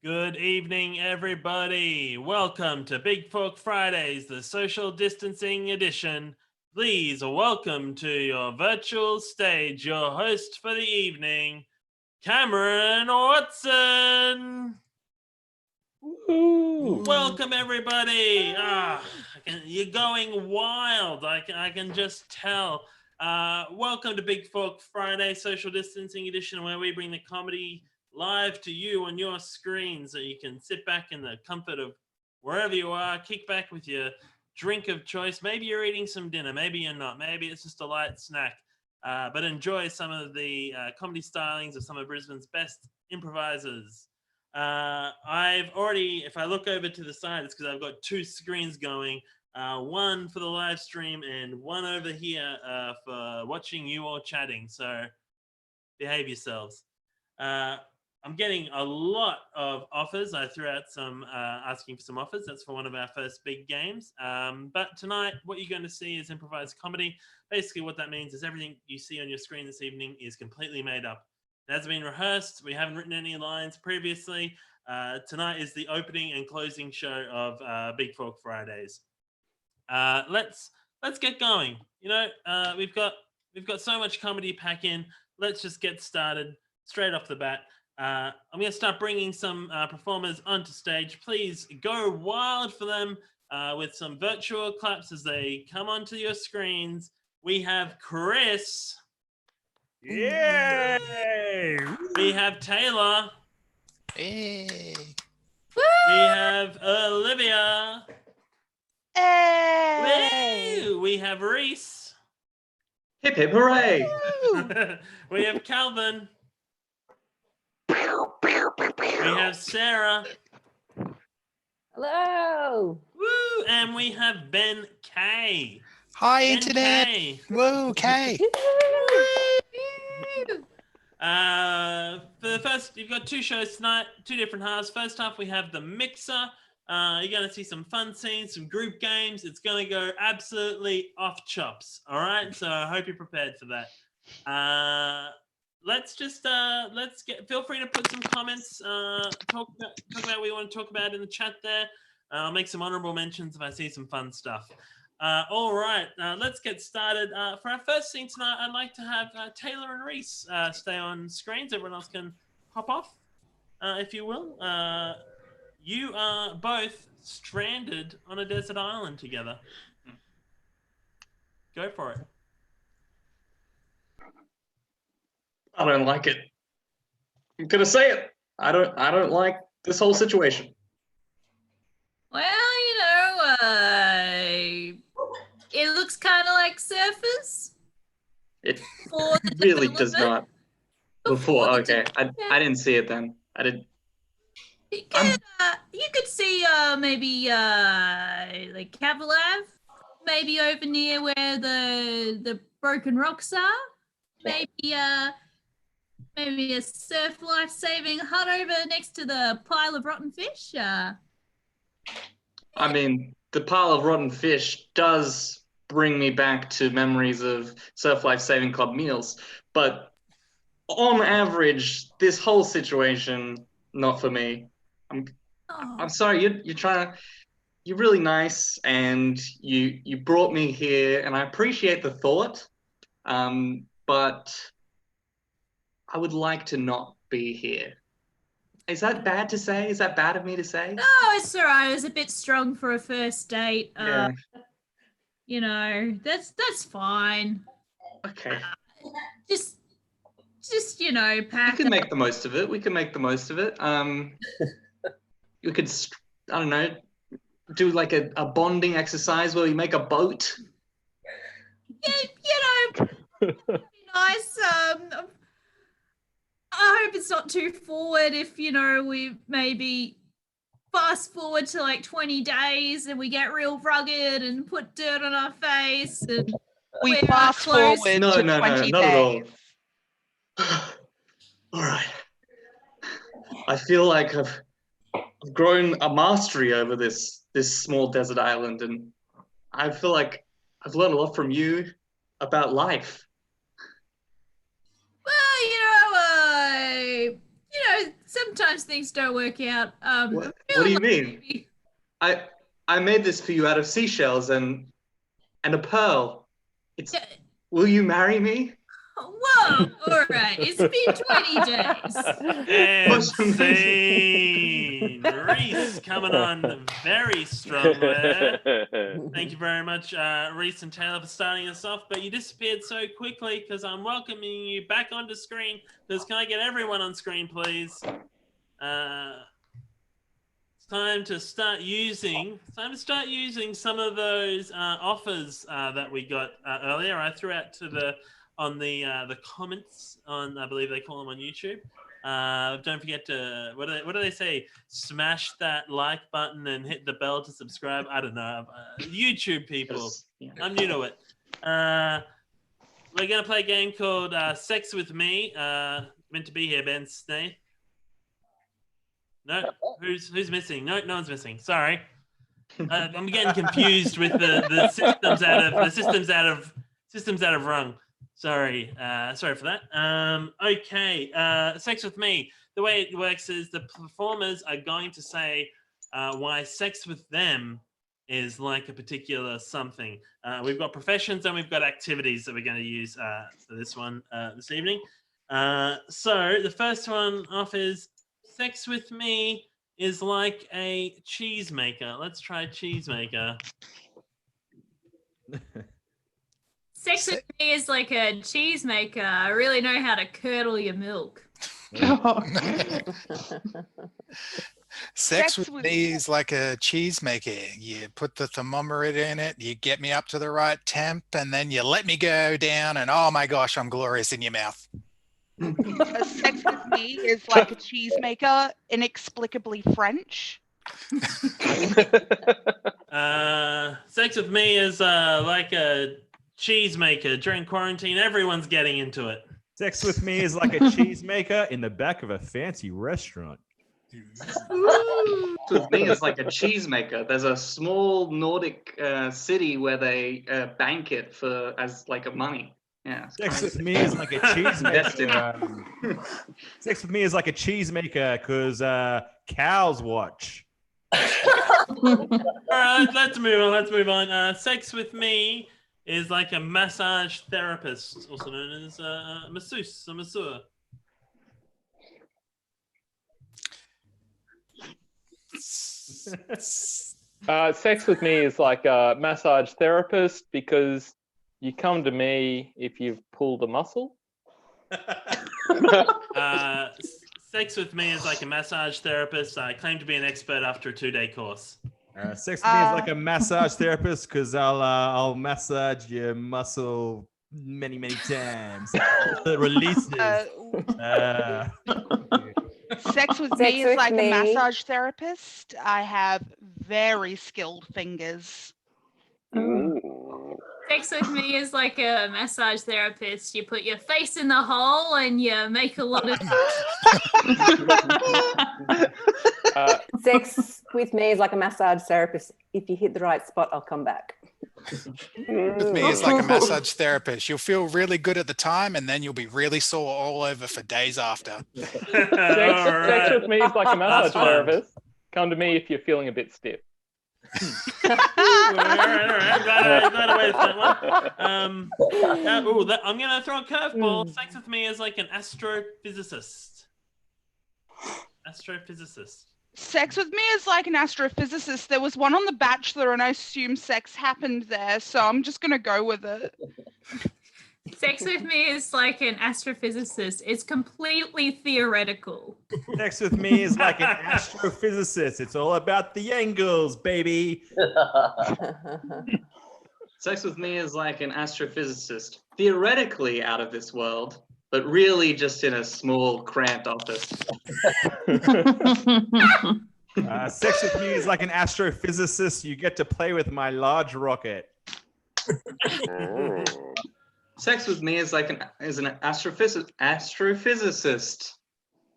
Good evening, everybody. Welcome to Big Fork Fridays, the social distancing edition. Please welcome to your virtual stage your host for the evening, Cameron Watson. Ooh. Welcome, everybody. You're going wild. I can just tell. Welcome to Big Fork Friday, social distancing edition, where we bring the comedy live to you on your screen so you can sit back in the comfort of wherever you are, kick back with your drink of choice. Maybe you're eating some dinner, maybe you're not, maybe it's just a light snack, but enjoy some of the comedy stylings of some of Brisbane's best improvisers. I've already, if I look over to the side, it's because I've got two screens going, one for the live stream and one over here for watching you all chatting, so behave yourselves. I'm getting a lot of offers. I threw out some asking for some offers. That's for one of our first big games. But tonight, what you're going to see is improvised comedy. Basically, what that means is everything you see on your screen this evening is completely made up. It hasn't been rehearsed. We haven't written any lines previously. Tonight is the opening and closing show of Big Fork Fridays. Let's get going. You know, we've got so much comedy to pack in. Let's just get started straight off the bat. I'm going to start bringing some performers onto stage. Please go wild for them with some virtual claps as they come onto your screens. We have Chris. Yay! We have Taylor. Hey. We have Olivia. Hey. Woo! We have Reese. Hip hip hooray! We have Calvin. We have Sarah. Hello. Woo! And we have Ben K. Hi, Ben Internet. K. Whoa, K. For the first, you've got two shows tonight, two different halves. First half, we have the mixer. You're going to see some fun scenes, some group games. It's going to go absolutely off chops. All right. So I hope you're prepared for that. Feel free to put some comments, talk about what you want to talk about in the chat there. I'll make some honorable mentions if I see some fun stuff. All right, let's get started. For our first scene tonight, I'd like to have Taylor and Reese stay on screens. Everyone else can hop off, if you will. You are both stranded on a desert island together. Go for it. I don't like it. I'm gonna say it. I don't like this whole situation. Well, it looks kind of like Surfers. It For the really does development. not. Before, the okay. I didn't see it then. I didn't. You could see maybe like Cavalav, maybe over near where the broken rocks are. Maybe a surf life-saving hut over next to the pile of rotten fish. I mean, the pile of rotten fish does bring me back to memories of Surf Life Saving Club meals, but on average, this whole situation not for me. I'm sorry. You're really nice, and you brought me here, and I appreciate the thought. But I would like to not be here. Is that bad to say? Is that bad of me to say? No, it's all right. It was a bit strong for a first date. Yeah. That's fine. Okay. Just We pack. can make the most of it. We could, I don't know, do like a bonding exercise where we make a boat. Yeah, nice. I hope it's not too forward if, we maybe fast forward to like 20 days and we get real rugged and put dirt on our face. And We wear our fast clothes. forward No, to not 20 at all. days. All right. I feel like I've grown a mastery over this small desert island, and I feel like I've learned a lot from you about life. Well, sometimes things don't work out. What do you mean? Maybe. I made this for you out of seashells and a pearl. Yeah. Will you marry me? Whoa! All right, it's been 20 days. And scene. Reese coming on very strong there. Thank you very much, Reese and Taylor, for starting us off. But you disappeared so quickly because I'm welcoming you back onto screen. Because can I get everyone on screen, please? It's time to start using. Some of those offers that we got earlier. I threw out to the comments on, I believe they call them on YouTube. Don't forget to what do they say? Smash that like button and hit the bell to subscribe. I don't know. YouTube people. Yeah. I'm new to it. We're gonna play a game called Sex with Me. Meant to be here, Ben Snaith. No, who's missing? No one's missing. Sorry, I'm getting confused with the systems out of rung. Sorry for that. Okay, Sex with Me. The way it works is the performers are going to say why sex with them is like a particular something. We've got professions and we've got activities that we're going to use for this one this evening. So the first one off is sex with me is like a cheese maker. Let's try cheese maker. Sex with me is like a cheese maker. I really know how to curdle your milk. Sex with me is like a cheese maker. You put the thermometer in it, you get me up to the right temp, and then you let me go down, and oh my gosh, I'm glorious in your mouth. Sex with me is like a cheese maker, inexplicably French. Sex with me is like a cheese maker. During quarantine, everyone's getting into it. Sex with me is like a cheese maker in the back of a fancy restaurant. With me, it's like a cheese maker. There's a small Nordic city where they bank it as like a money. Yeah. Sex with me is like a cheese maker. Sex with me is like a cheese maker because cows watch. All right, let's move on. Sex with me is like a massage therapist, also known as a masseuse, a masseur. Sex with me is like a massage therapist because you come to me if you've pulled a muscle. Sex with me is like a massage therapist. I claim to be an expert after a 2-day course. Sex with me is like a massage therapist because I'll massage your muscle many times. It releases. Sex with me is like a massage therapist. I have very skilled fingers. Sex with me is like a massage therapist. You put your face in the hole and you make a lot of. Sex with me is like a massage therapist. If you hit the right spot, I'll come back. With me is like a massage therapist. You'll feel really good at the time, and then you'll be really sore all over for days after. Sex with me is like a massage therapist. Come to me if you're feeling a bit stiff. All right. Glad I waited for that one. I'm going to throw a curveball. Sex with me is like an astrophysicist. Sex with me is like an astrophysicist. There was one on The Bachelor, and I assume sex happened there, so I'm just going to go with it. Sex with me is like an astrophysicist. It's completely theoretical. Sex with me is like an astrophysicist. It's all about the angles, baby. Sex with me is like an astrophysicist, theoretically out of this world, but really just in a small, cramped office. Sex with me is like an astrophysicist. You get to play with my large rocket. Sex with me is like an astrophysicist.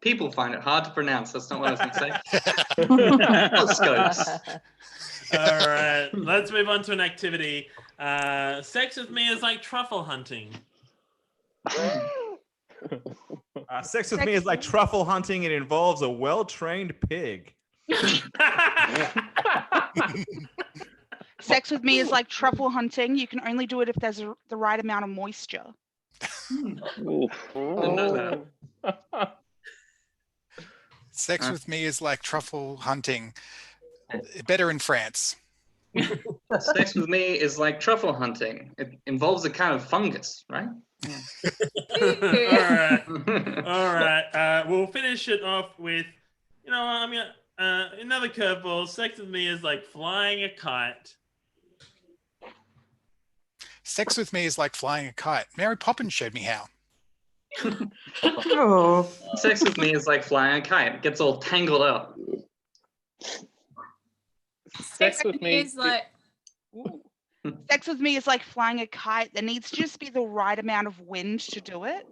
People find it hard to pronounce. That's not what I was going to say. Telescopes. All right, let's move on to an activity. Sex with me is like truffle hunting. Sex with me is like truffle hunting. It involves a well-trained pig. Sex with me is like truffle hunting. You can only do it if there's the right amount of moisture. No. Sex with me is like truffle hunting. Better in France. Sex with me is like truffle hunting. It involves a kind of fungus, right? All right. We'll finish it off with, I'm gonna another curveball. Sex with me is like flying a kite. Sex with me is like flying a kite. Mary Poppins showed me how. Oh. Sex with me is like flying a kite. It gets all tangled up. Sex with me is like. Sex with me is like flying a kite. There needs to just be the right amount of wind to do it.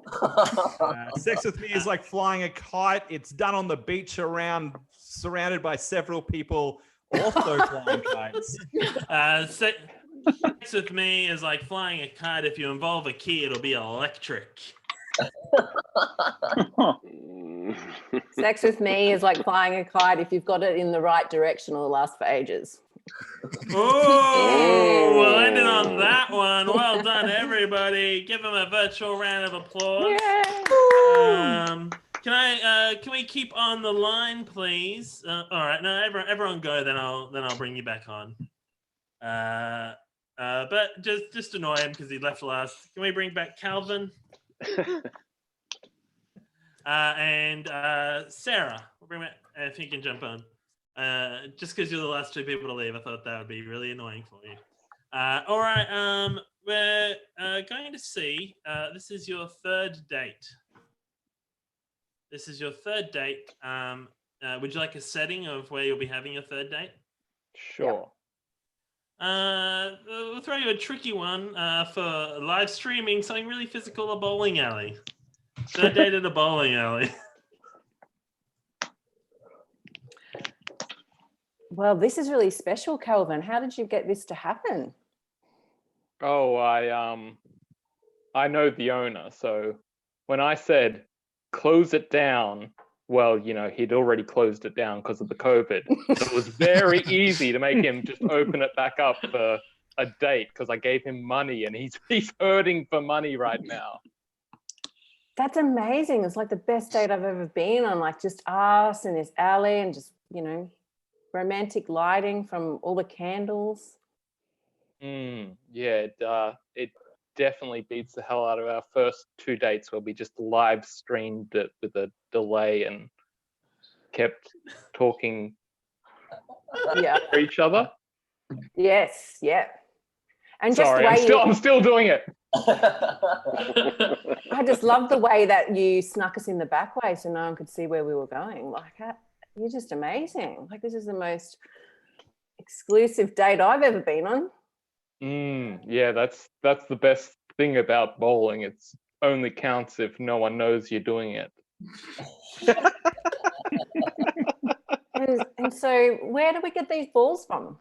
Sex with me is like flying a kite. It's done on the beach surrounded by several people also flying kites. Sex with me is like flying a kite. If you involve a key, it'll be electric. Sex with me is like flying a kite. If you've got it in the right direction, it'll last for ages. Oh, we'll end it on that one. Well done, everybody. Give them a virtual round of applause. Can we keep on the line, please? All right, no, everyone go. Then I'll bring you back on. But just annoy him because he left last. Can we bring back Calvin? And Sarah, we'll bring back if he can jump on. Just because you're the last two people to leave, I thought that would be really annoying for you. All right, we're going to see. This is your third date. This is your third date. Would you like a setting of where you'll be having your third date? Sure. We'll throw you a tricky one for live streaming, something really physical, a bowling alley. Third date at a bowling alley. Well, this is really special, Calvin. How did you get this to happen? Oh, I know the owner, so when I said close it down, well, he'd already closed it down because of the COVID. So it was very easy to make him just open it back up for a date because I gave him money and he's hurting for money right now. That's amazing. It's like the best date I've ever been on, like just us and this alley and just, romantic lighting from all the candles. Yeah, it definitely beats the hell out of our first two dates where we just live streamed it with a delay and kept talking for each other. Yes, yeah. And sorry, I'm still doing it. I just love the way that you snuck us in the back way so no one could see where we were going. Like, you're just amazing. Like, this is the most exclusive date I've ever been on. Yeah, that's the best thing about bowling. It's only counts if no one knows you're doing it. And so where do we get these balls from?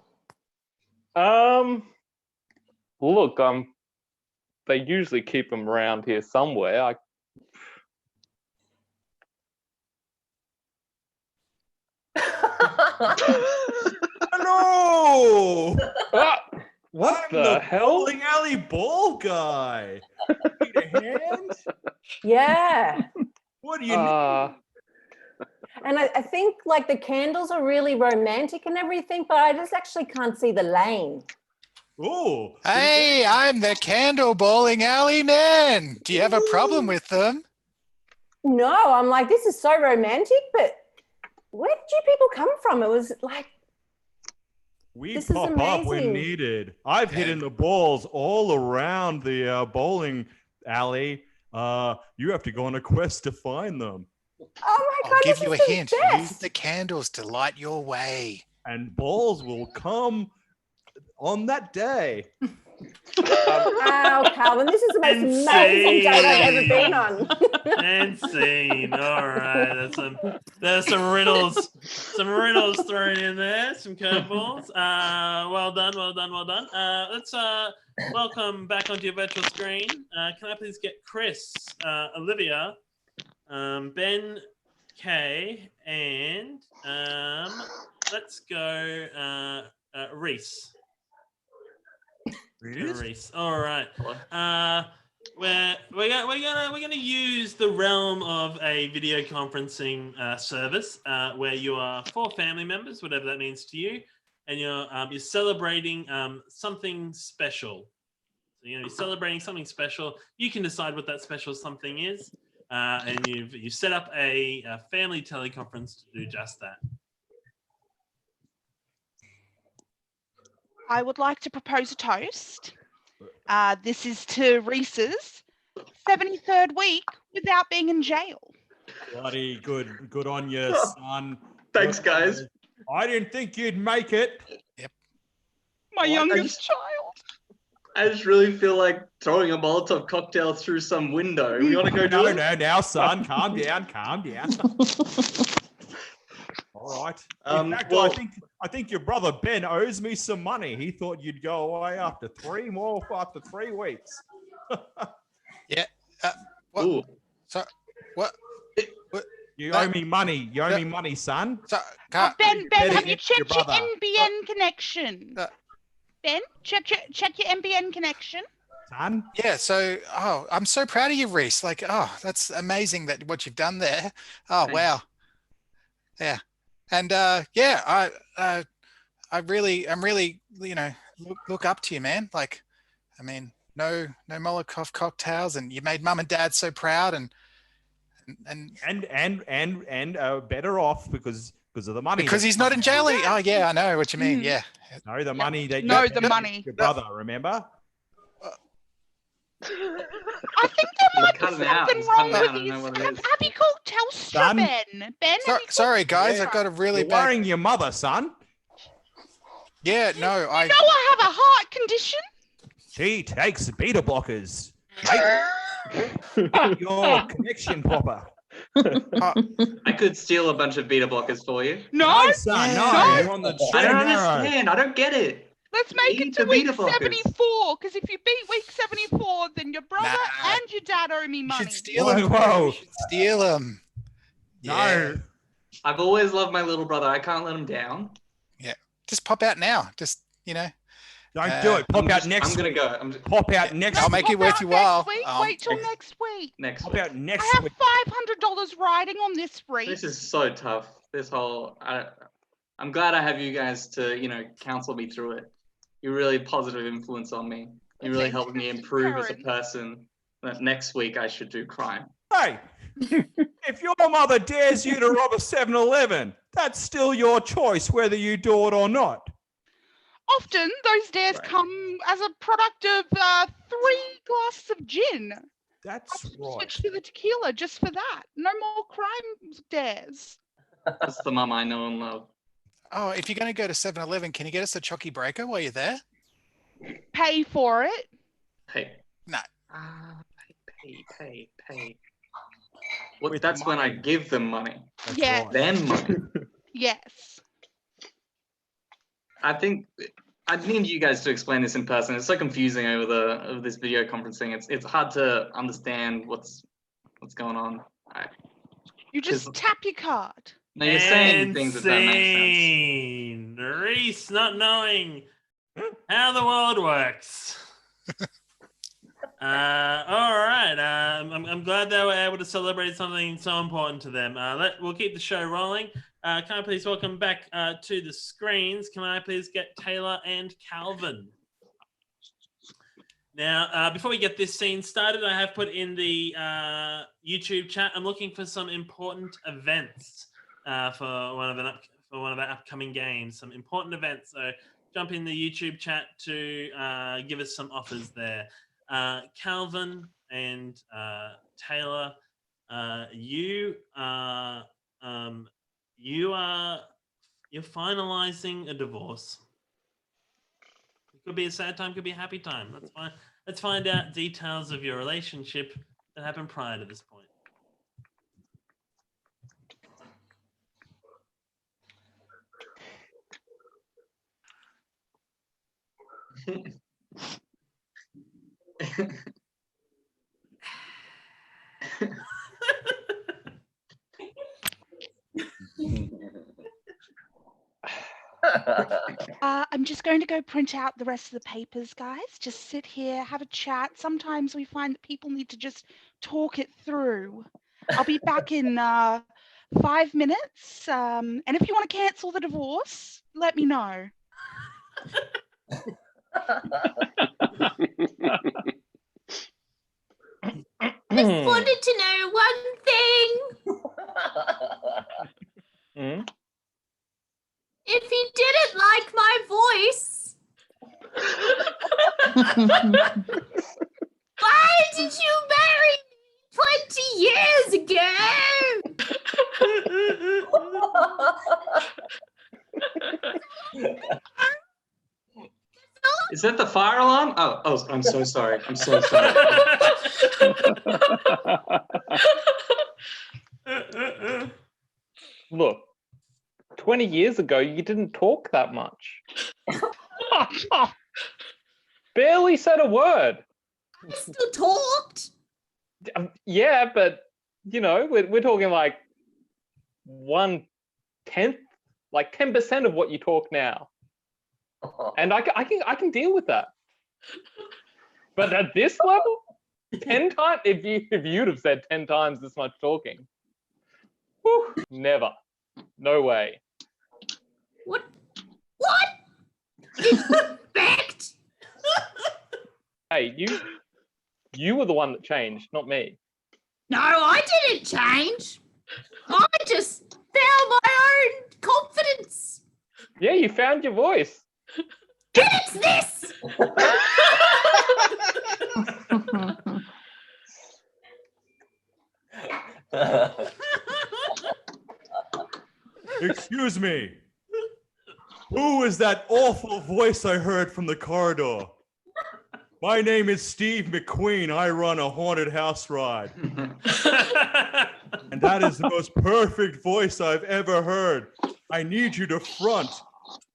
Look, they usually keep them around here somewhere. No! What the hell? Bowling alley ball guy. Need a hand? Yeah. What do you need? And I think like the candles are really romantic and everything, but I just actually can't see the lane. Oh. Hey, I'm the candle bowling alley man. Do you have a problem with them? No, I'm like, this is so romantic, but where did you people come from? It was like, we pop up when needed. I've hidden the balls all around the bowling alley. You have to go on a quest to find them. Oh my God, I'll give you a hint. Best. Use the candles to light your way. And balls will come on that day. Wow, Calvin, this is the most amazing date I've ever been on. Insane. All right, there's some riddles thrown in there, some curveballs. Well done. Let's welcome back onto your virtual screen. Can I please get Chris, Olivia, Ben, Kay, and let's go Reese. Reese. All right. We're gonna use the realm of a video conferencing service where you are 4 family members, whatever that means to you, and you're celebrating something special. So you're gonna be celebrating something special. You can decide what that special something is, and you set up a family teleconference to do just that. I would like to propose a toast. This is to Reese's 73rd week without being in jail. Bloody good on you, son. Thanks, guys. I didn't think you'd make it. Yep. My youngest child. I just really feel like throwing a Molotov cocktail through some window. We want to go do it? No, now, son, calm down. All right. In fact, I think your brother Ben owes me some money. He thought you'd go away after 3 weeks. Yeah. What? So, what? You owe me money. You owe me money, son. So, Ben, have you checked your brother. NBN connection? Ben, check your NBN connection. Son? Yeah, so, I'm so proud of you, Reese. Like, that's amazing that what you've done there. Oh, Thanks. wow. Yeah. And, I'm really, look up to you, man. Like, I mean, no Molotov cocktails, and you made mum and dad so proud, and better off because of the money. because he's not in jail. Oh, yeah, I know what you mean. Yeah. No, the money that the money. Your brother, remember? I think there might be cutting out. something He's wrong cutting out. I with don't know these. what it is. Have you called Telstra, Son? Ben? Ben, Sorry, guys, I've got a really You're bad. worrying your mother, son. Yeah, no, I You know I have a heart condition. She takes beta blockers. Make your connection proper. I could steal a bunch of beta blockers for you. No, son, Yeah. no. You're on the I straight don't and narrow. understand. I don't get it. let's make Eat it to the week beta blockers. 74. Because if you beat week 74, then your brother Nah. and your dad owe me you money. should steal Whoa, him. whoa. You should steal him. No. I've always loved my little brother. I can't let him down. Just pop out now. Just, Don't do it. Pop out next I'm gonna week. go. Pop out next I'll week. make it Pop worth out your while. next week. Wait till next week. Next Pop week. out next I have week. $500 riding on this, Reese. This is so tough. This whole. I'm glad I have you guys to counsel me through it. You're really positive influence on me. You really helped me improve as a person. That next week I should do crime. Hey, if your mother dares you to rob a 7-Eleven, that's still your choice whether you do it or not. Often those dares Right. come as a product of 3 glasses of gin. That's I'll right. switch to the tequila just for that. No more crime dares. That's the mum I know and love. Oh, if you're going to go to 7-Eleven, can you get us a Chocky Breaker while you're there? Pay for it. Hey. No. Pay. Well, With that's when I money. give them money. That's Yeah. right. Then money. Yes. I think I need you guys to explain this in person. It's so confusing over this video conferencing. It's hard to understand what's going on. You just tap your card. No, you're saying things that don't make sense. Insane. Reese not knowing how the world works. All right. I'm glad they were able to celebrate something so important to them. We'll keep the show rolling. Can I please welcome back to the screens? Can I please get Taylor and Calvin? Now, before we get this scene started, I have put in the YouTube chat. I'm looking for some important events for one of our upcoming games. Some important events. So jump in the YouTube chat to give us some offers there. Calvin and Taylor, you're finalizing a divorce. It could be a sad time, could be a happy time. That's fine. Let's find out details of your relationship that happened prior to this point. just going to go print out the rest of the papers, guys. Just sit here, have a chat. Sometimes we find that people need to just talk it through. I'll be back in 5 minutes. And if you want to cancel the divorce, let me know. Just wanted to know one thing. If you didn't like my voice, why did you marry me 20 years ago? Is that the fire alarm? Oh, I'm so sorry. I'm so sorry. Look, 20 years ago, you didn't talk that much. Barely said a word. I still talked. Yeah, but, you know, we're talking like 1/10, like 10% of what you talk now. And I can deal with that. But at this level, 10 times, if you'd have said 10 times this much talking, whew, never. No way. What? Disrespect? Hey, you were the one that changed, not me. No, I didn't change. I just found my own confidence. Yeah, you found your voice. And it's this. Excuse me. Who is that awful voice I heard from the corridor? My name is Steve McQueen. I run a haunted house ride. And that is the most perfect voice I've ever heard. I need you to front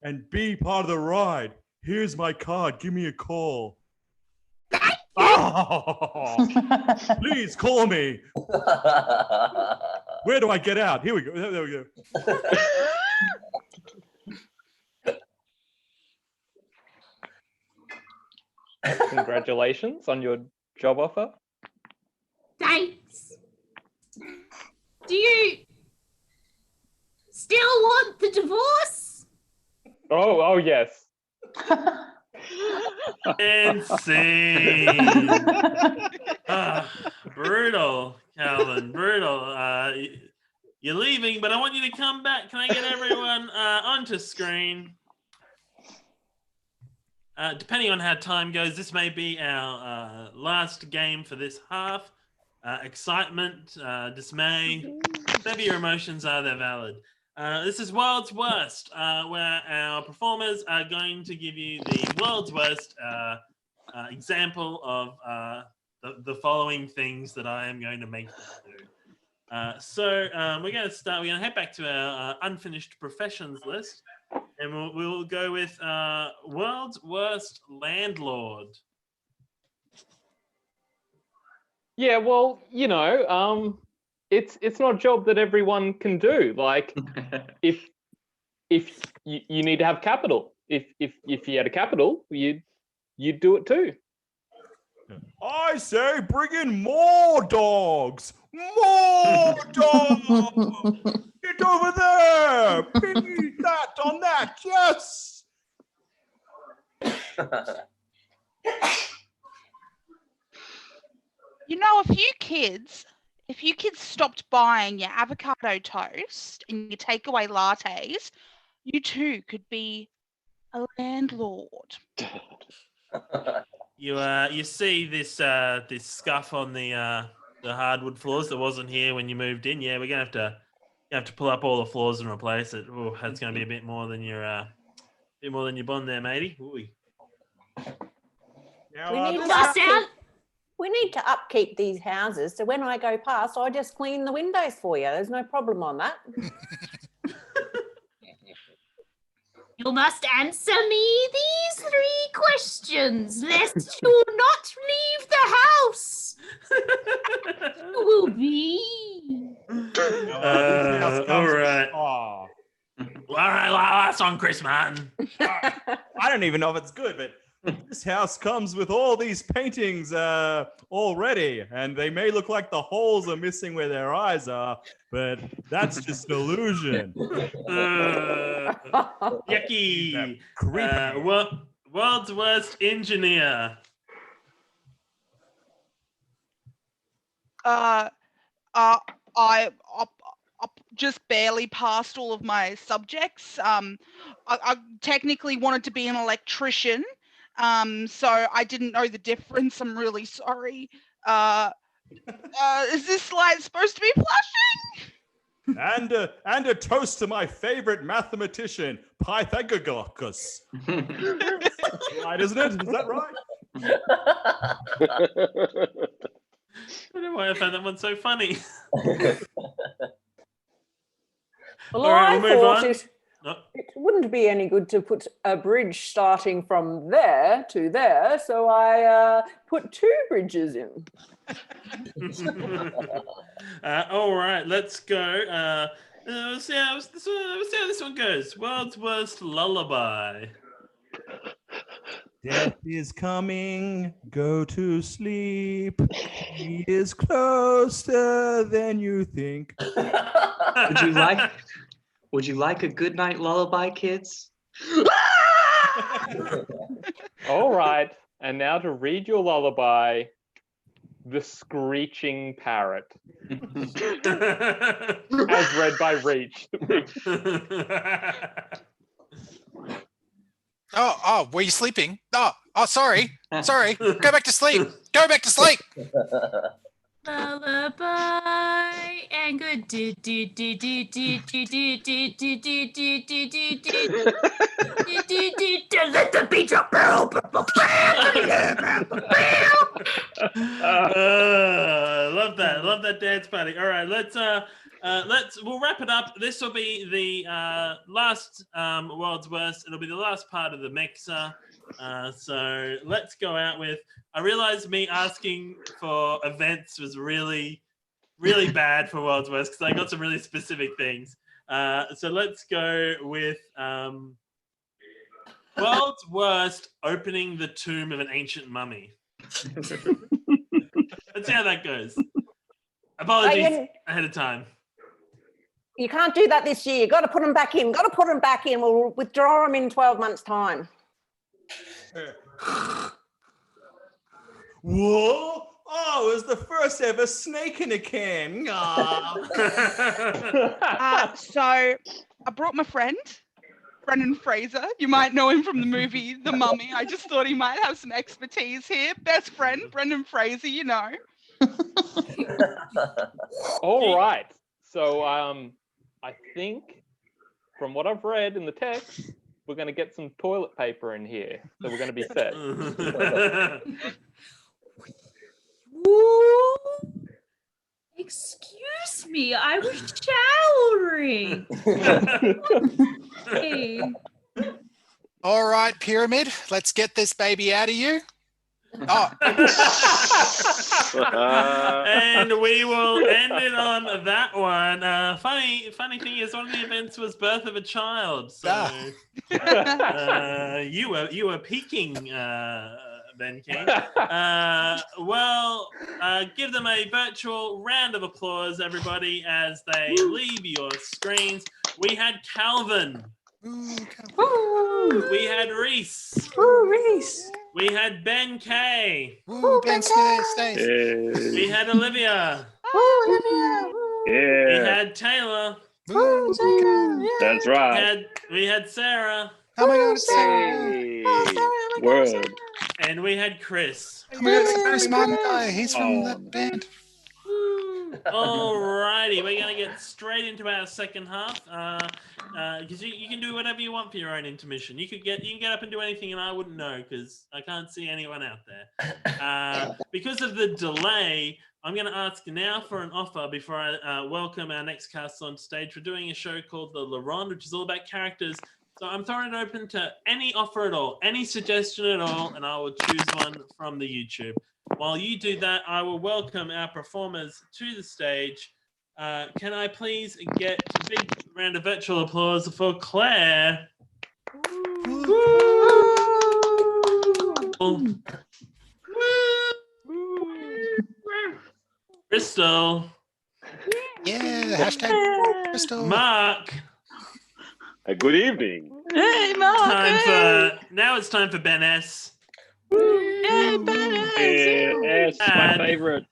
and be part of the ride. Here's my card. Give me a call. Oh, please call me. Where do I get out? Here we go. There we go. Congratulations on your job offer. Thanks. Do you still want the divorce? Oh yes. And scene. Brutal, Calvin. Brutal. You're leaving, but I want you to come back. Can I get everyone onto screen? Depending on how time goes, this may be our last game for this half. Excitement, dismay, whatever your emotions are, they're valid. This is World's Worst, where our performers are going to give you the world's worst example of the following things that I am going to make them do. So we're going to start. We're going to head back to our unfinished professions list, and we'll go with World's Worst Landlord. Yeah, well, you know, it's not a job that everyone can do. Like, if you need to have capital, if you had a capital, you'd do it too. I say, bring in more dogs. More dogs. Get over there. Beat that on that. Yes. You know, if you kids stopped buying your avocado toast and your takeaway lattes, you too could be a landlord. You see this this scuff on the hardwood floors that wasn't here when you moved in. Yeah, we're gonna have to pull up all the floors and replace it. Oh, that's gonna be a bit more than your bond there, matey. Ooh. We need to upkeep these houses, so when I go past, I just clean the windows for you. There's no problem on that. You must answer me these 3 questions, lest you not leave the house. You will be. All right. right, last one, Chris Martin. I don't even know if it's good, but this house comes with all these paintings already, and they may look like the holes are missing where their eyes are, but that's just an illusion. Yucky. Creepy. World's worst engineer. I just barely passed all of my subjects. I technically wanted to be an electrician, so I didn't know the difference. I'm really sorry. Is this light supposed to be flashing? And a toast to my favorite mathematician, Pythagoras. Right, isn't it? Is that right? I don't know why I found that one so funny. Well, All right, I we'll move thought on. it wouldn't be any good to put a bridge starting from there to there, so I put 2 bridges in. All right, let's go. Let's see how this one goes. World's worst lullaby. Death is coming, go to sleep. He is closer than you think. Would you like a good night lullaby, kids? All right, and now to read your lullaby, The Screeching Parrot, as read by Reach. Oh, were you sleeping? Oh, sorry. Go back to sleep. Go back to sleep. Lullaby and good do do do do do do do do do do do do do do. Let the beat drop. Love that dance party. All right, we'll wrap it up. This will be the last world's worst. It'll be the last part of the mixer. So let's go out with. I realized me asking for events was really, really bad for world's worst because I got some really specific things. So let's go with world's worst opening the tomb of an ancient mummy. Let's see how that goes. Apologies ahead of time. You can't do that this year. Got to put them back in. We'll withdraw them in 12 months' time. Whoa! Oh, it was the first ever snake in a can. So I brought my friend, Brendan Fraser. You might know him from the movie The Mummy. I just thought he might have some expertise here. Best friend, Brendan Fraser, you know. All right. So I think from what I've read in the text, we're going to get some toilet paper in here. So we're going to be set. Ooh. Excuse me, I was showering. Hey. All right, Pyramid, let's get this baby out of you. Oh. And we will end it on that one. Funny thing is, one of the events was birth of a child. So you were peaking, Ben King. Give them a virtual round of applause, everybody, as they leave your screens. We had Calvin. We had Reese. Reese. We had Ben K. Ben stays. We had Olivia. Yeah. We had Taylor. That's right. We had Sarah. Oh my God, it's Sarah. Hey. Word. And we had Chris. Oh my God, it's the Chris Martin guy. He's from the band. Alrighty, we're gonna get straight into our second half. Because you can do whatever you want for your own intermission. You can get up and do anything, and I wouldn't know because I can't see anyone out there. Because of the delay, I'm going to ask now for an offer before I welcome our next cast on stage. We're doing a show called The La Ronde, which is all about characters. So I'm throwing it open to any offer at all, any suggestion at all, and I will choose one from the YouTube. While you do that, I will welcome our performers to the stage. Can I please get big Round of virtual applause for Claire. Crystal. Yeah, hashtag Crystal. Mark. Good evening. Hey, Mark. Now it's time for Ben S. Hey, Ben S, my And- favorite.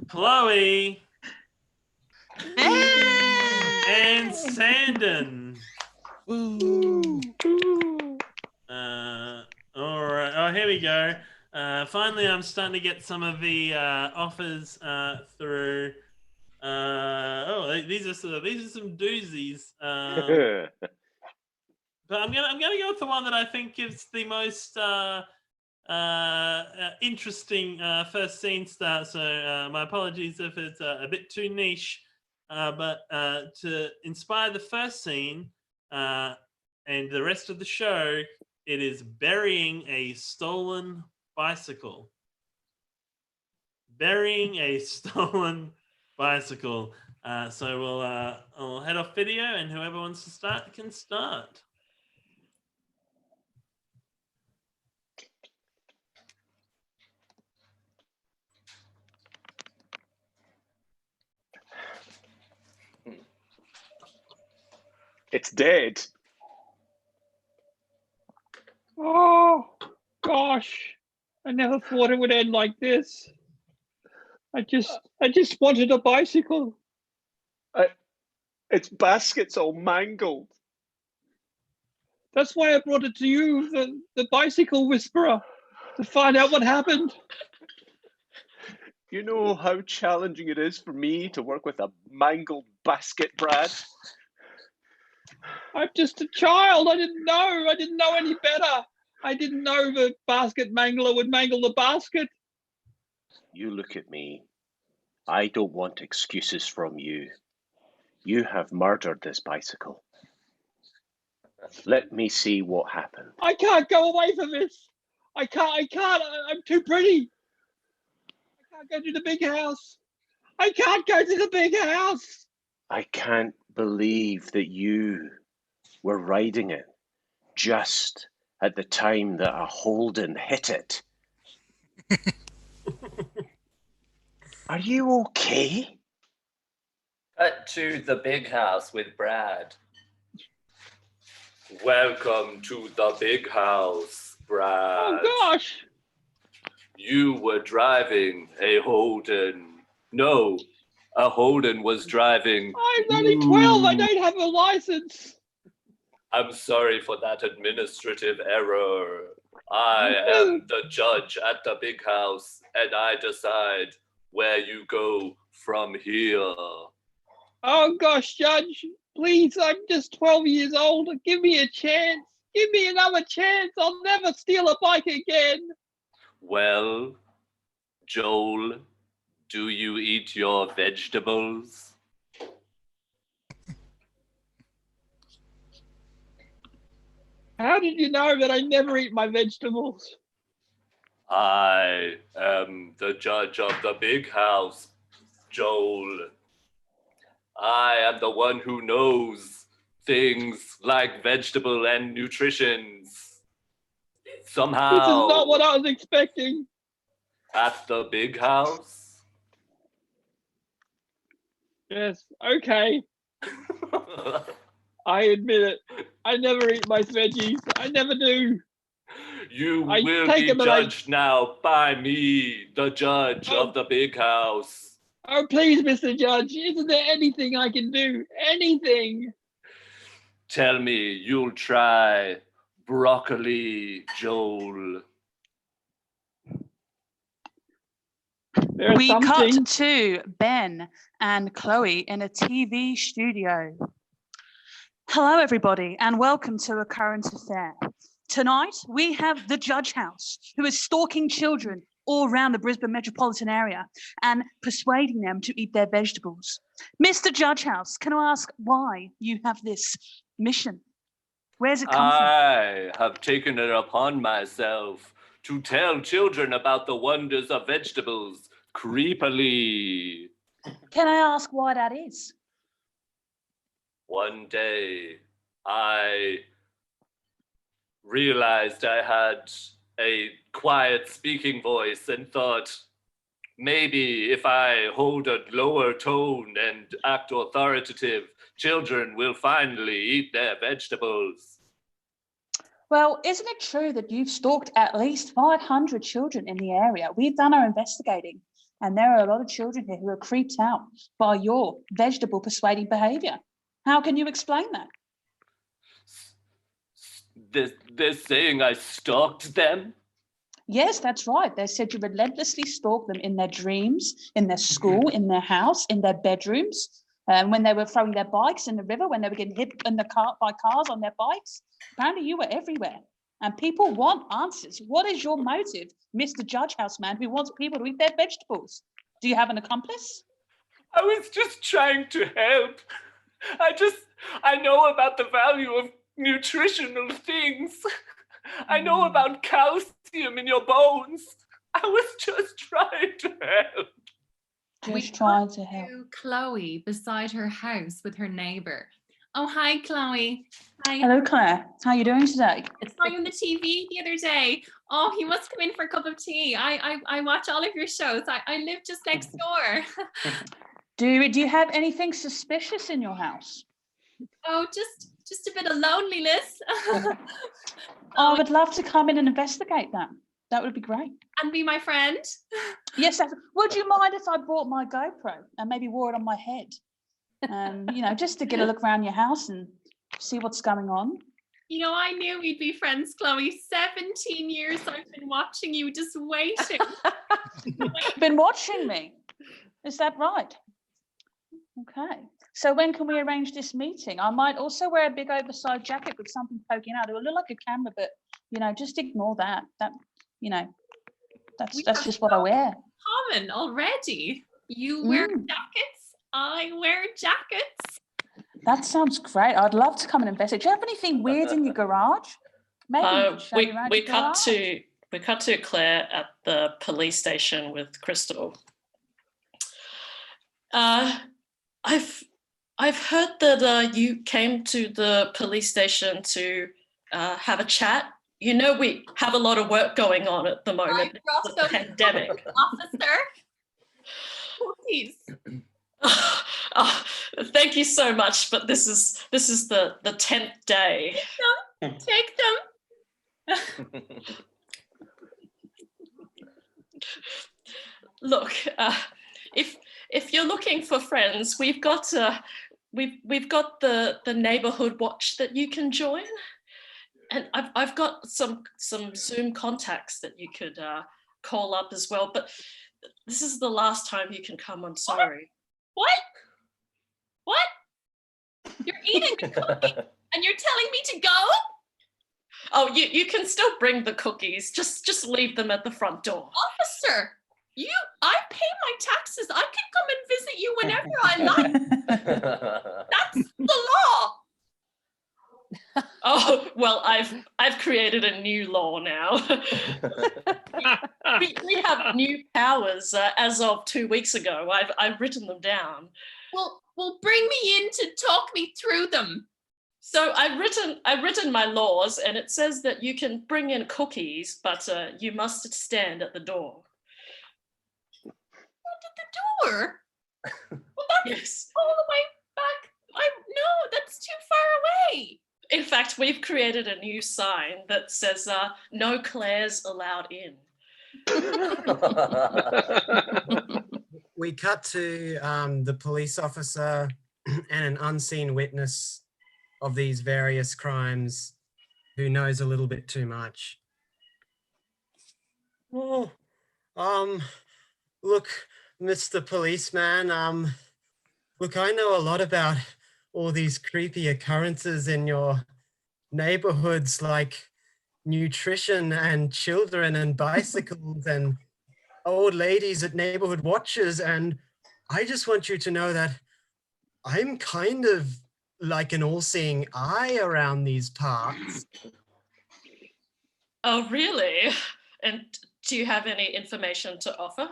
Chloe. Hey. And Sandon. Woo. All right. Oh, here we go. Finally, I'm starting to get some of the offers through. These are some doozies. But I'm gonna go with the one that I think gives the most interesting first scene start. So my apologies if it's a bit too niche. But to inspire the first scene and the rest of the show, it is burying a stolen bicycle. Burying a stolen bicycle. So I'll head off video, and whoever wants to start can start. It's dead. Oh, gosh. I never thought it would end like this. I just wanted a bicycle. Its basket's all mangled. That's why I brought it to you, the bicycle whisperer, to find out what happened. You know how challenging it is for me to work with a mangled basket, Brad? I'm just a child. I didn't know. I didn't know any better. I didn't know the basket mangler would mangle the basket. You look at me. I don't want excuses from you. You have murdered this bicycle. Let me see what happened. I can't go away from this. I can't. I'm too pretty. I can't go to the big house. I can't go to the big house. I can't believe that you were riding it just at the time that a Holden hit it. Are you okay? Cut to the big house with Brad. Welcome to the big house, Brad. Oh, gosh. You were driving a Holden. No, a Holden was driving. I'm only 12. I don't have a license. I'm sorry for that administrative error. I am the judge at the big house, and I decide where you go from here. Oh, gosh, Judge. Please, I'm just 12 years old. Give me a chance. Give me another chance. I'll never steal a bike again. Well, Joel, do you eat your vegetables? How did you know that I never eat my vegetables? I am the judge of the big house, Joel. I am the one who knows things like vegetable and nutritions. Somehow. This is not what I was expecting. At the big house? Yes, okay. I admit it. I never eat my veggies. I never do. You will be judged now by me, the judge of the big house. Oh, please, Mr. Judge, isn't there anything I can do? Anything? Tell me you'll try broccoli, Joel. We cut to Ben and Chloe in a TV studio. Hello, everybody, and welcome to A Current Affair. Tonight, we have the Judge House, who is stalking children all around the Brisbane metropolitan area and persuading them to eat their vegetables. Mr. Judge House, can I ask why you have this mission? Where's it come from? I have taken it upon myself to tell children about the wonders of vegetables creepily. Can I ask why that is? one day I realized I had a quiet speaking voice and thought, maybe if I hold a lower tone and act authoritative, children will finally eat their vegetables. Well, isn't it true that you've stalked at least 500 children in the area? We've done our investigating, and there are a lot of children here who are creeped out by your vegetable persuading behavior. How can you explain that? They're saying I stalked them? Yes, that's right. They said you relentlessly stalked them in their dreams, in their school, in their house, in their bedrooms, when they were throwing their bikes in the river, when they were getting hit in the car by cars on their bikes. Apparently you were everywhere. And people want answers. What is your motive, Mr. Judge House man, who wants people to eat their vegetables? Do you have an accomplice? I was just trying to help. I know about the value of nutritional things. I know about calcium in your bones. I was just trying to help. Just trying to help. Chloe beside her house with her neighbor. Oh, hi, Chloe. Hi. Hello, Claire. How are you doing today? I saw you on the TV the other day. Oh, you must come in for a cup of tea. I watch all of your shows. I live just next door. Do you have anything suspicious in your house? Oh, just a bit of loneliness. I would love to come in and investigate that. That would be great. And be my friend? Yes. Would you mind if I brought my GoPro and maybe wore it on my head? Just to get a look around your house and see what's going on. You know, I knew we'd be friends, Chloe. 17 years I've been watching you, just waiting. Been watching me? Is that right? Okay. So when can we arrange this meeting? I might also wear a big oversized jacket with something poking out. It will look like a camera, but just ignore that. That's just what I wear. Common already. You wear jackets, I wear jackets. That sounds great. I'd love to come and investigate. Do you have anything weird in your garage? Maybe we cut to Claire at the police station with Crystal. I've heard that you came to the police station to have a chat. You know, we have a lot of work going on at the moment. It's the pandemic. Officer, please. Thank you so much, but this is the 10th day. Take them. Look, if you're looking for friends, we've got the neighborhood watch that you can join, and I've got some Zoom contacts that you could call up as well. But this is the last time you can come. I'm sorry. What? You're eating the cookie and you're telling me to go? Oh, you can still bring the cookies. Just leave them at the front door. Officer, I pay my taxes. I can come and visit you whenever I like. That's the law. Oh, well, I've created a new law now. we have new powers as of 2 weeks ago. I've written them down. Well, bring me in to talk me through them. So I've written my laws, and it says that you can bring in cookies, but you must stand at the door. At the door? Well, that's all the way back. No, that's too far away. In fact, we've created a new sign that says no Claires allowed in. We cut to the police officer and an unseen witness of these various crimes who knows a little bit too much. Oh, look, Mr. Policeman, look, I know a lot about all these creepy occurrences in your neighborhoods, like nutrition and children and bicycles and old ladies at neighborhood watches. And I just want you to know that I'm kind of like an all-seeing eye around these parts. Oh, really? And do you have any information to offer?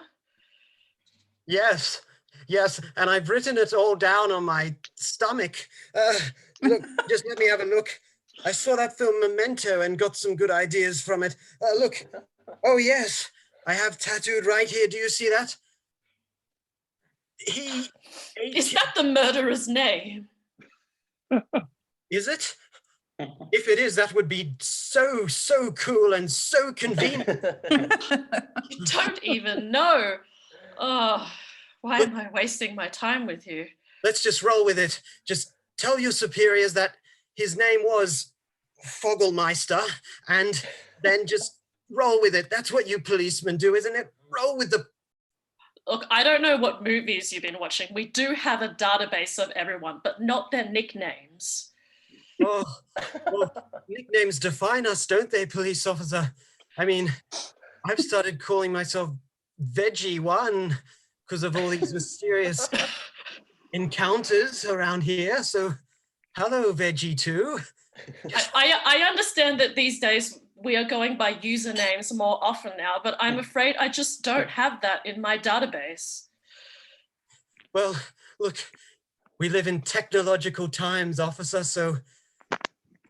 Yes, Yes, and I've written it all down on my stomach. Look, just let me have a look. I saw that film Memento and got some good ideas from it. Look. Oh, yes. I have tattooed right here. Do you see that? Is that the murderer's name? Is it? If it is, that would be so cool and so convenient. You don't even know. Oh, why am I wasting my time with you? Let's just roll with it. Just tell your superiors that his name was Fogelmeister, and then just roll with it. That's what you policemen do, isn't it? Roll with the... Look, I don't know what movies you've been watching. We do have a database of everyone, but not their nicknames. Oh, well, nicknames define us, don't they, police officer? I mean, I've started calling myself Veggie One because of all these mysterious encounters around here. So, hello, Veggie Two. I understand that these days we are going by usernames more often now, but I'm afraid I just don't have that in my database. Well, look, we live in technological times, officer, so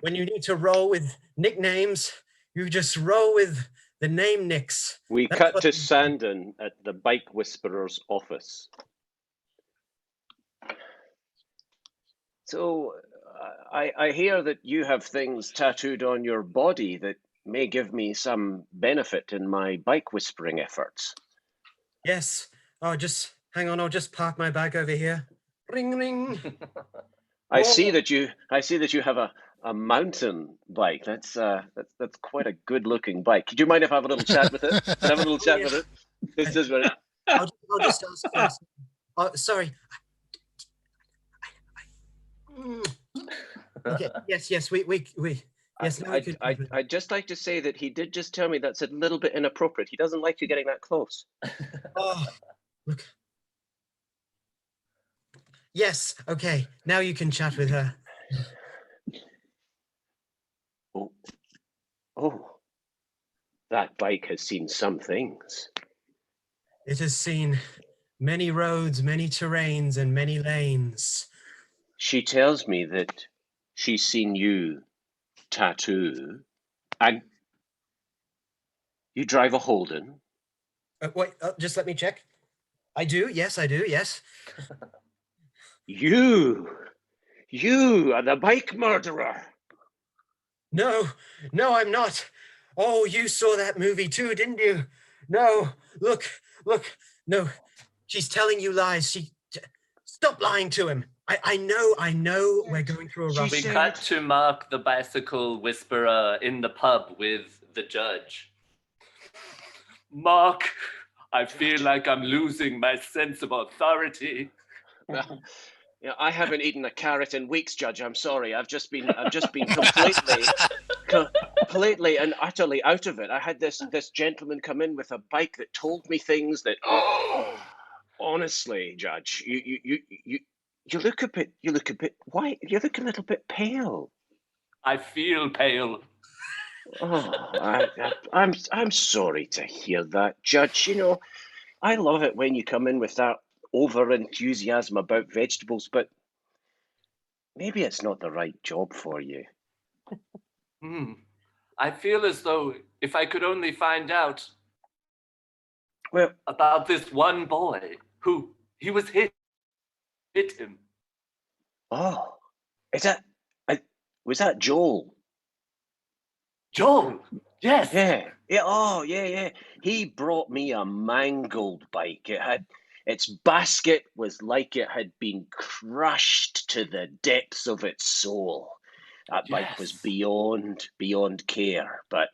when you need to roll with nicknames, you just roll with the name nicks. We cut to Sandon at the Bike Whisperer's office. So, I hear that you have things tattooed on your body that may give me some benefit in my bike whispering efforts. Yes. Oh, just hang on. I'll just park my bike over here. Ring, ring. I see that you have a mountain bike. That's quite a good looking bike. Do you mind if I have a little chat with it? Have a little chat with it. This is what I'll just ask first. Oh, sorry. Okay. Yes. We. Yes. No, I'd just like to say that he did just tell me that's a little bit inappropriate. He doesn't like you getting that close. Oh, look. Yes. Okay. Now you can chat with her. Oh, that bike has seen some things. It has seen many roads, many terrains, and many lanes. She tells me that she's seen you tattoo, and you drive a Holden. Wait, just let me check. I do. Yes, I do. Yes. You are the bike murderer. No, I'm not. Oh, you saw that movie too, didn't you? No, look. No, she's telling you lies. Stop lying to him. I know we're going through a rough... We cut to Mark the bicycle whisperer in the pub with the judge. Mark, I feel like I'm losing my sense of authority. Well, yeah, I haven't eaten a carrot in weeks, Judge. I'm sorry. I've just been completely and utterly out of it. I had this gentleman come in with a bike that told me things that, honestly, Judge, you look a bit white. You look a little bit pale. I feel pale. Oh, I'm sorry to hear that, Judge. You know, I love it when you come in with that over enthusiasm about vegetables, but maybe it's not the right job for you. I feel as though if I could only find out about this one boy who he was hit him. Oh, was that Joel? Joel, yes. Yeah. Oh, yeah. He brought me a mangled bike. Its basket was like it had been crushed to the depths of its soul. That bike was beyond care. But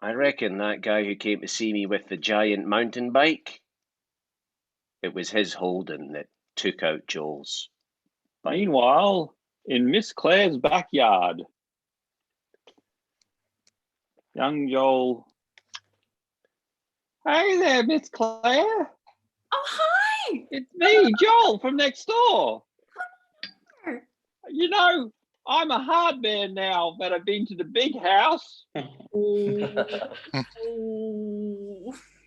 I reckon that guy who came to see me with the giant mountain bike, it was his Holden that took out Joel's bike. Meanwhile, in Miss Claire's backyard, young Joel. Hey there, Miss Claire. Oh, hi. It's me, Joel, from next door. You know, I'm a hard man now that I've been to the big house.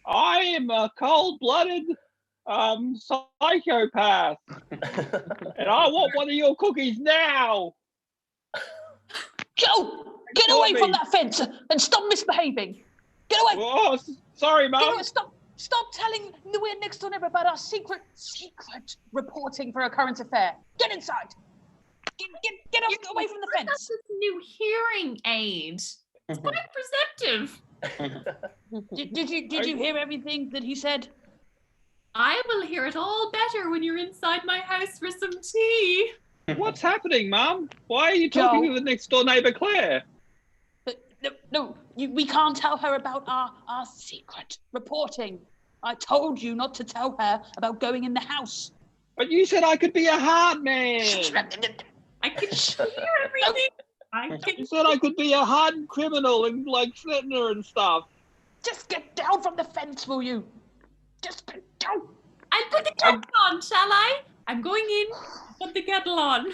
I am a cold-blooded psychopath. And I want one of your cookies now. Joe, get away from that fence and stop misbehaving. Get away. Oh, sorry, Mum. Get away. Stop telling the weird next door neighbor about our secret reporting for a current affair. Get inside. Get away from the fence. That's this new hearing aid. It's quite perceptive. Did you hear everything that he said? I will hear it all better when you're inside my house for some tea. What's happening, Mum? Why are you talking to the next door neighbor, Claire? No, we can't tell her about our secret reporting. I told you not to tell her about going in the house. But you said I could be a hard man. I could hear everything. You said I could be a hardened criminal and like threaten her and stuff. Just get down from the fence, will you? Just get down. I'll put the kettle on, shall I? I'm going in. Put the kettle on.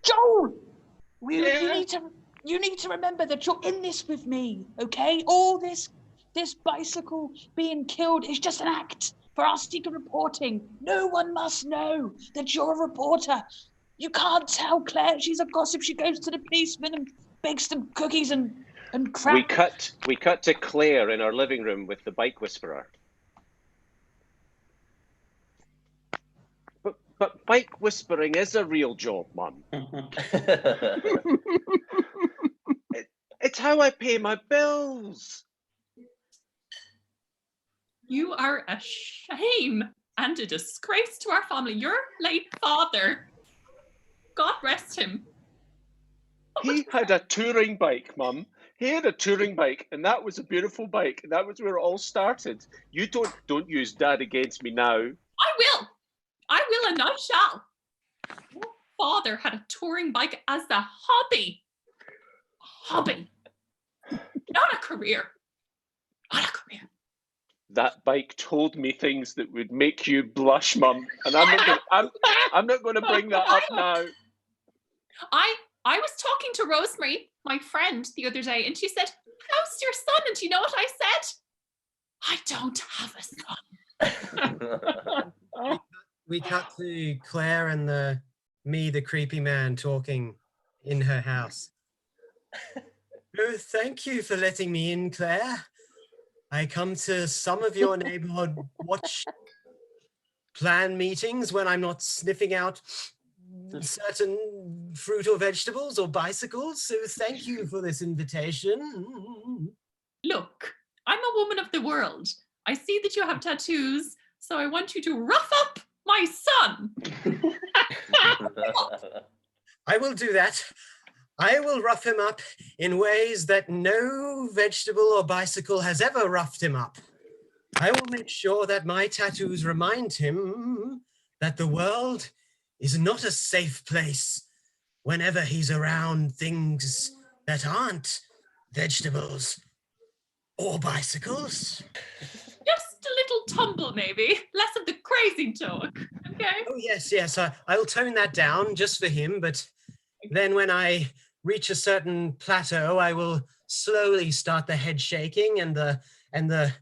Joel, you need to remember that you're in this with me, okay? All this bicycle being killed is just an act for our secret reporting. No one must know that you're a reporter. You can't tell Claire she's a gossip. She goes to the policeman and bakes them cookies and crap. We cut to Claire in our living room with the bike whisperer. But bike whispering is a real job, Mum. It's how I pay my bills. You are a shame and a disgrace to our family. Your late father, God rest him. He had a touring bike, Mum. He had a touring bike, and that was a beautiful bike. And that was where it all started. You don't use Dad against me now. I will and I shall. Your father had a touring bike as a hobby. Not a career. That bike told me things that would make you blush, Mum. And I'm not going to bring that up now. I was talking to Rosemary, my friend, the other day, and she said, "How's your son?" And do you know what I said? I don't have a son. We cut to Claire and the creepy man, talking in her house. Oh, thank you for letting me in, Claire. I come to some of your neighborhood watch plan meetings when I'm not sniffing out certain fruit or vegetables or bicycles. So thank you for this invitation. Look, I'm a woman of the world. I see that you have tattoos, so I want you to rough up my son. I will do that. I will rough him up in ways that no vegetable or bicycle has ever roughed him up. I will make sure that my tattoos remind him that the world is not a safe place whenever he's around things that aren't vegetables or bicycles. Just a little tumble, maybe. Less of the crazy talk, okay? Oh, yes. I will tone that down just for him, but then when I reach a certain plateau, I will slowly start the head shaking and the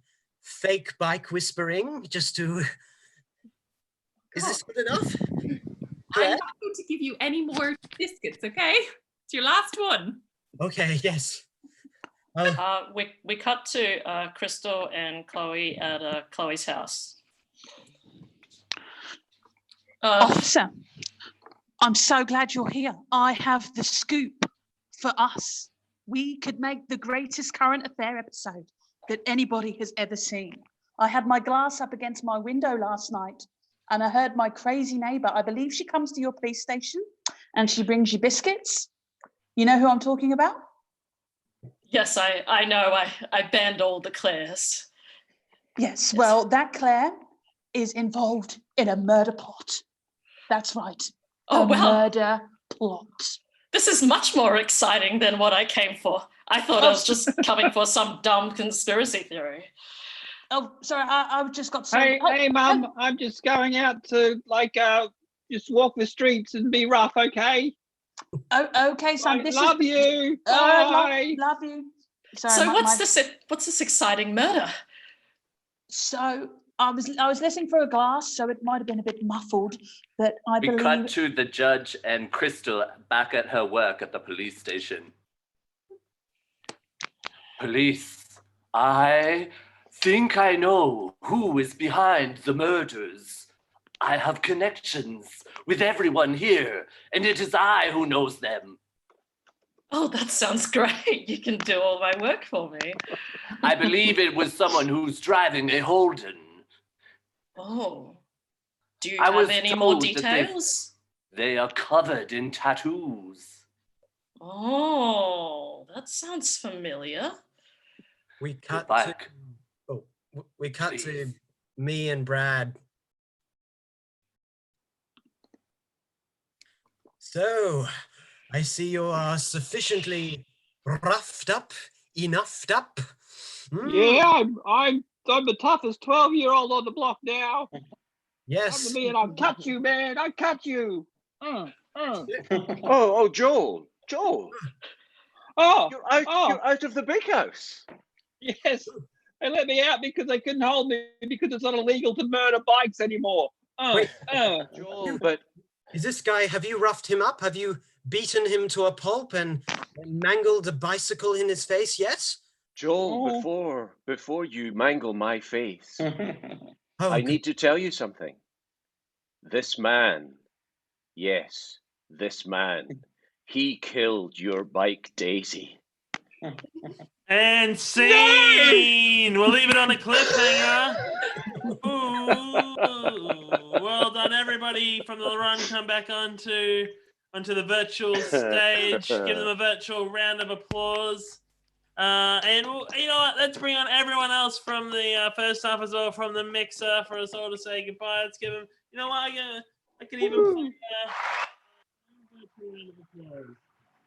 fake bike whispering just to... Is this good enough? I'm not going to give you any more biscuits, okay? It's your last one. Okay, yes. We cut to Crystal and Chloe at Chloe's house. Officer, I'm so glad you're here. I have the scoop for us. We could make the greatest current affair episode that anybody has ever seen. I had my glass up against my window last night and I heard my crazy neighbor. I believe she comes to your police station and she brings you biscuits. You know who I'm talking about? Yes, I know. I banned all the Claires. Yes, well, that Claire is involved in a murder plot. That's right. Oh, well. Murder plot. This is much more exciting than what I came for. I thought I was just coming for some dumb conspiracy theory. Oh, sorry, I just got... Hey, Mum, I'm just going out to, just walk the streets and be rough, okay? Oh, okay, son. I love you. Bye. Love you. Sorry, So what's this exciting murder? So I was listening for a glass, so it might have been a bit muffled, but I We believe. cut to the judge and Crystal back at her work at the police station. Police, I think I know who is behind the murders. I have connections with everyone here, and it is I who knows them. Oh, that sounds great. You can do all my work for me. I believe it was someone who's driving a Holden. Oh. Do you I have was any more told that details? they are covered in tattoos. Oh, that sounds familiar. We cut back. we cut to me and Brad. So, I see you are sufficiently roughed up, enoughed up. Yeah, I'm the toughest 12-year-old on the block now. Yes. Come to me and I'll cut you, man. I'll cut you. Oh, Joel. Oh, you're out of the big house. Yes, they let me out because they couldn't hold me because it's not illegal to murder bikes anymore. Joel, but is this guy? Have you roughed him up? Have you beaten him to a pulp and mangled a bicycle in his face? Yes. Joel, before you mangle my face, Oh, I need to tell you something. This man, yes, this man, he killed your bike, Daisy. And scene! We'll leave it on a cliffhanger. Ooh, well done, everybody from the run. Come back onto the virtual stage. Give them a virtual round of applause. And you know what? Let's bring on everyone else from the first half as well, from the mixer, for us all to say goodbye. Let's give them. You know what? I could even play a virtual round of applause.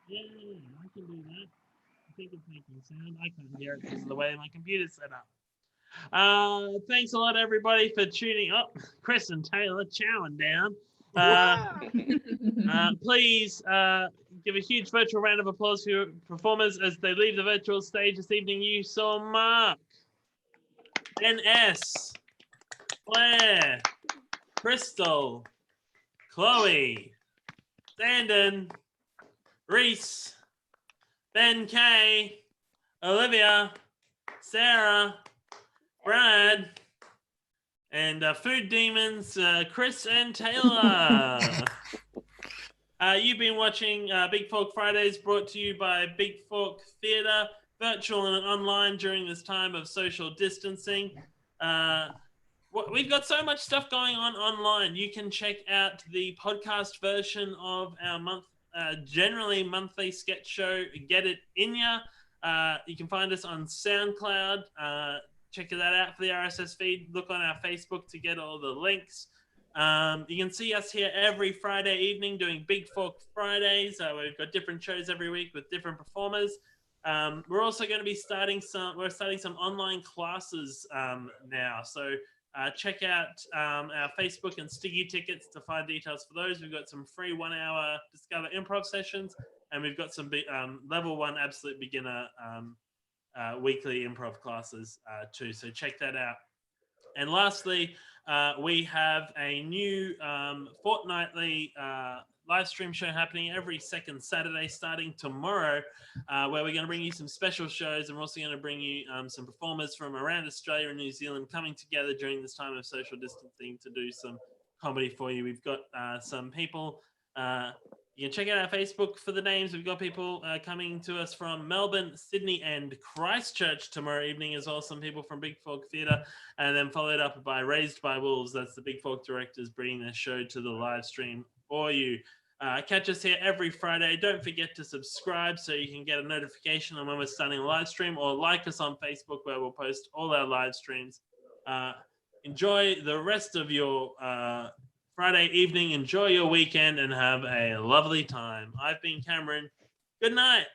Yeah, I can do that. I think it's making sound. I can't hear it because of the way my computer's set up. Thanks a lot, everybody, for tuning up. Chris and Taylor chowing down. Please give a huge virtual round of applause for your performers as they leave the virtual stage this evening. You saw Mark, NS, Claire, Crystal, Chloe, Sandon, Reese, Ben K, Olivia, Sarah, Brad, and Food Demons, Chris and Taylor. You've been watching Big Fork Fridays, brought to you by Big Fork Theatre, virtual and online during this time of social distancing. We've got so much stuff going on online. You can check out the podcast version of our generally monthly sketch show, Get It In Ya. You can find us on SoundCloud. Check that out for the RSS feed. Look on our Facebook to get all the links. You can see us here every Friday evening doing Big Fork Fridays. We've got different shows every week with different performers. We're also going to be starting some online classes now. So check out our Facebook and Sticky Tickets to find details for those. We've got some free 1-hour Discover Improv sessions, and we've got some level 1 absolute beginner weekly improv classes too. So check that out. And lastly, we have a new fortnightly live stream show happening every second Saturday starting tomorrow, where we're going to bring you some special shows, and we're also going to bring you some performers from around Australia and New Zealand coming together during this time of social distancing to do some comedy for you. We've got some people. You can check out our Facebook for the names. We've got people coming to us from Melbourne, Sydney, and Christchurch tomorrow evening as well. Some people from Big Fork Theatre, and then followed up by Raised by Wolves. That's the Big Fork directors bringing their show to the live stream for you. Catch us here every Friday. Don't forget to subscribe so you can get a notification on when we're starting a live stream, or like us on Facebook where we'll post all our live streams. Enjoy the rest of your Friday evening. Enjoy your weekend and have a lovely time. I've been Cameron. Good night.